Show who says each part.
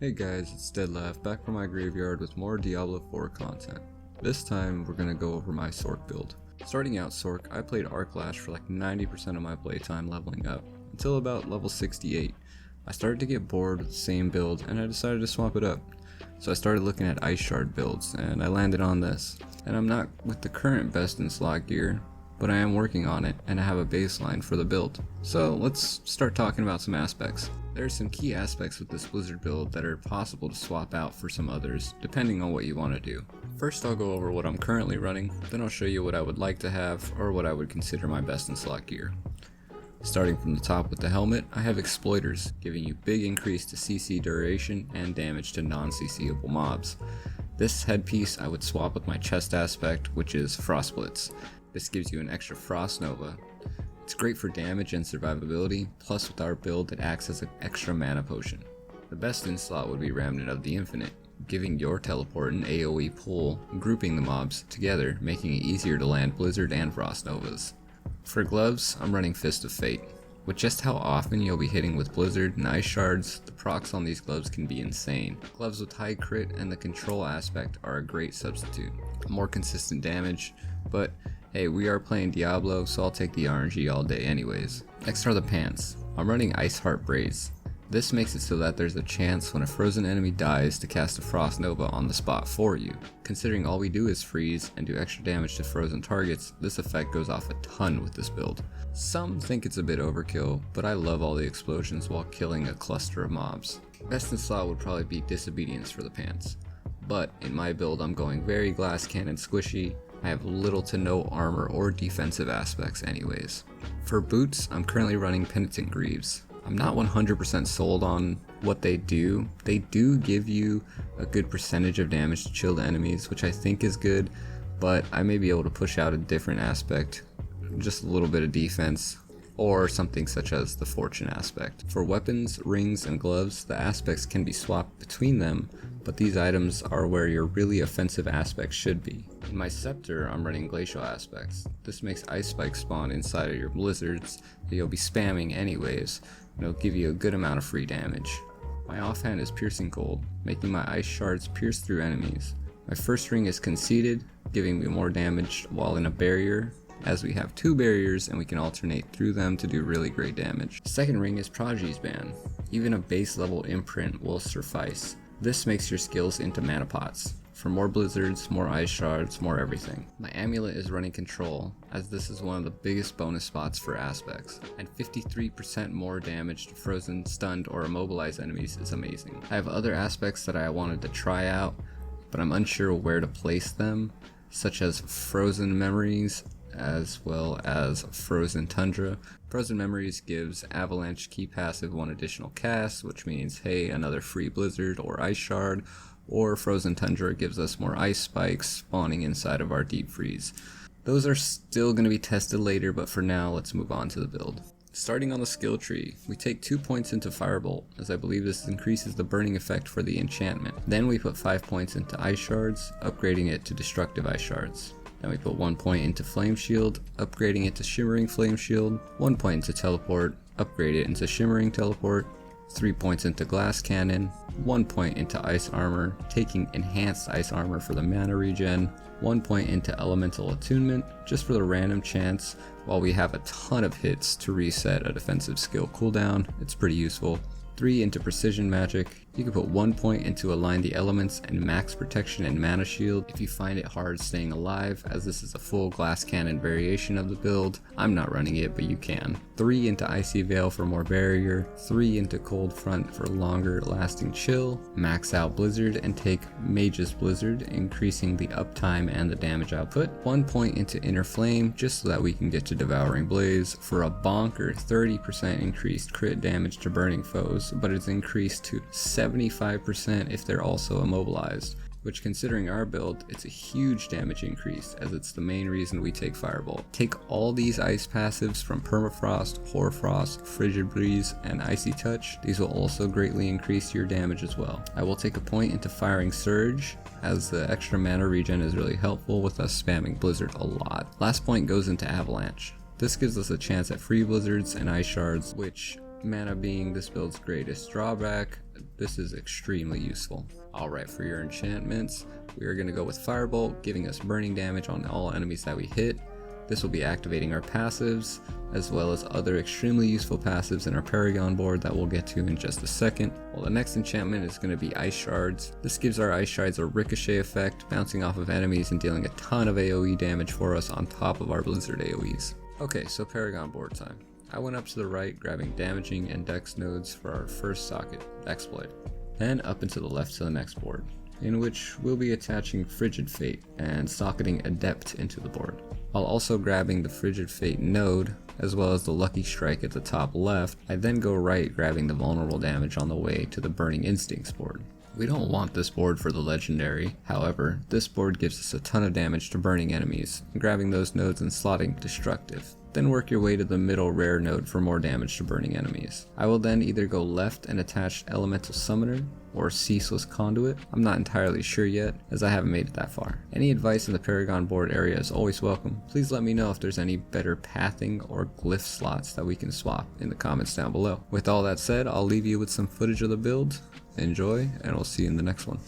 Speaker 1: Hey guys, it's Deadlaugh back from my graveyard with more Diablo 4 content. This time we're gonna go over my Sorc build. Starting out Sorc, I played Arclash for like 90% of my playtime leveling up, until about level 68. I started to get bored with the same build and I decided to swap it up. So I started looking at Ice Shard builds and I landed on this. And I'm not with the current best in slot gear, but I am working on it and I have a baseline for the build. So let's start talking about some aspects. There are some key aspects with this Blizzard build that are possible to swap out for some others, depending on what you want to do. First I'll go over what I'm currently running, then I'll show you what I would like to have or what I would consider my best in slot gear. Starting from the top with the helmet, I have Exploiters, giving you big increase to CC duration and damage to non-CCable mobs. This headpiece I would swap with my chest aspect, which is Frostblitz. This gives you an extra Frost Nova. It's great for damage and survivability, plus with our build it acts as an extra mana potion. The best in slot would be Remnant of the Infinite, giving your teleport an AoE pull, grouping the mobs together, making it easier to land Blizzard and Frost Novas. For gloves, I'm running Fist of Fate. With just how often you'll be hitting with Blizzard and Ice Shards, the procs on these gloves can be insane. Gloves with high crit and the control aspect are a great substitute. More consistent damage, but hey, we are playing Diablo, so I'll take the RNG all day anyways. Next are the pants. I'm running Ice Heart Braids. This makes it so that there's a chance when a frozen enemy dies to cast a Frost Nova on the spot for you. Considering all we do is freeze and do extra damage to frozen targets, this effect goes off a ton with this build. Some think it's a bit overkill, but I love all the explosions while killing a cluster of mobs. Best in slot would probably be Disobedience for the pants. But in my build I'm going very glass cannon squishy. I have little to no armor or defensive aspects anyways. For boots, I'm currently running Penitent Greaves. I'm not 100% sold on what they do. They do give you a good percentage of damage to chilled enemies, which I think is good, but I may be able to push out a different aspect, just a little bit of defense, or something such as the fortune aspect. For weapons, rings, and gloves, the aspects can be swapped between them, but these items are where your really offensive aspects should be. In my scepter, I'm running glacial aspects. This makes ice spikes spawn inside of your blizzards that you'll be spamming anyways, and it'll give you a good amount of free damage. My offhand is piercing cold, making my ice shards pierce through enemies. My first ring is conceited, giving me more damage while in a barrier, as we have two barriers and we can alternate through them to do really great damage. Second ring is Prodigy's Ban. Even a base level imprint will suffice. This makes your skills into mana pots. For more blizzards, more ice shards, more everything. My amulet is running control, as this is one of the biggest bonus spots for aspects, and 53% more damage to frozen, stunned, or immobilized enemies is amazing. I have other aspects that I wanted to try out, but I'm unsure where to place them, such as Frozen Memories, as well as Frozen Tundra. Frozen Memories gives Avalanche Key passive 1 additional cast, which means hey, another free blizzard or ice shard, or Frozen Tundra gives us more ice spikes spawning inside of our deep freeze. Those are still going to be tested later, but for now let's move on to the build. Starting on the skill tree, we take 2 points into Firebolt, as I believe this increases the burning effect for the enchantment. Then we put 5 points into Ice Shards, upgrading it to Destructive Ice Shards. Then we put 1 point into Flame Shield, upgrading it to Shimmering Flame Shield, 1 point into Teleport, upgrade it into Shimmering Teleport, 3 points into Glass Cannon, 1 point into Ice Armor, taking Enhanced Ice Armor for the mana regen, 1 point into Elemental Attunement, just for the random chance, while we have a ton of hits to reset a defensive skill cooldown. It's pretty useful. 3 into Precision Magic. You can put 1 point into Align the Elements and Max Protection and Mana Shield if you find it hard staying alive, as this is a full Glass Cannon variation of the build. I'm not running it, but you can. 3 into Icy Veil for more barrier, 3 into Cold Front for longer lasting chill, max out Blizzard and take Mage's Blizzard, increasing the uptime and the damage output, 1 point into Inner Flame just so that we can get to Devouring Blaze for a bonker 30% increased crit damage to burning foes, but it's increased to 75% if they're also immobilized, which, considering our build, it's a huge damage increase, as it's the main reason we take Firebolt. Take all these ice passives from Permafrost, Hoarfrost, Frigid Breeze, and Icy Touch. These will also greatly increase your damage as well. I will take a point into Firing Surge, as the extra mana regen is really helpful with us spamming Blizzard a lot. Last point goes into Avalanche. This gives us a chance at free blizzards and ice shards, which mana being this build's greatest drawback, This is extremely useful. Alright, for your enchantments, we are going to go with Firebolt, giving us burning damage on all enemies that we hit. This will be activating our passives, as well as other extremely useful passives in our Paragon board that we'll get to in just a second. Well, the next enchantment is going to be Ice Shards. This gives our Ice Shards a ricochet effect, bouncing off of enemies and dealing a ton of AoE damage for us on top of our Blizzard AoEs. Okay, so Paragon board time. I went up to the right, grabbing damaging and dex nodes for our first socket, Exploit. Then up and to the left to the next board, in which we'll be attaching Frigid Fate and socketing Adept into the board, while also grabbing the Frigid Fate node, as well as the Lucky Strike at the top left. I then go right, grabbing the vulnerable damage on the way to the Burning Instincts board. We don't want this board for the legendary, however, this board gives us a ton of damage to burning enemies, grabbing those nodes and slotting Destructive. Then work your way to the middle rare node for more damage to burning enemies. I will then either go left and attach Elemental Summoner or Ceaseless Conduit. I'm not entirely sure yet, as I haven't made it that far. Any advice in the Paragon board area is always welcome. Please let me know if there's any better pathing or glyph slots that we can swap in the comments down below. With all that said, I'll leave you with some footage of the build. Enjoy, and we'll see you in the next one.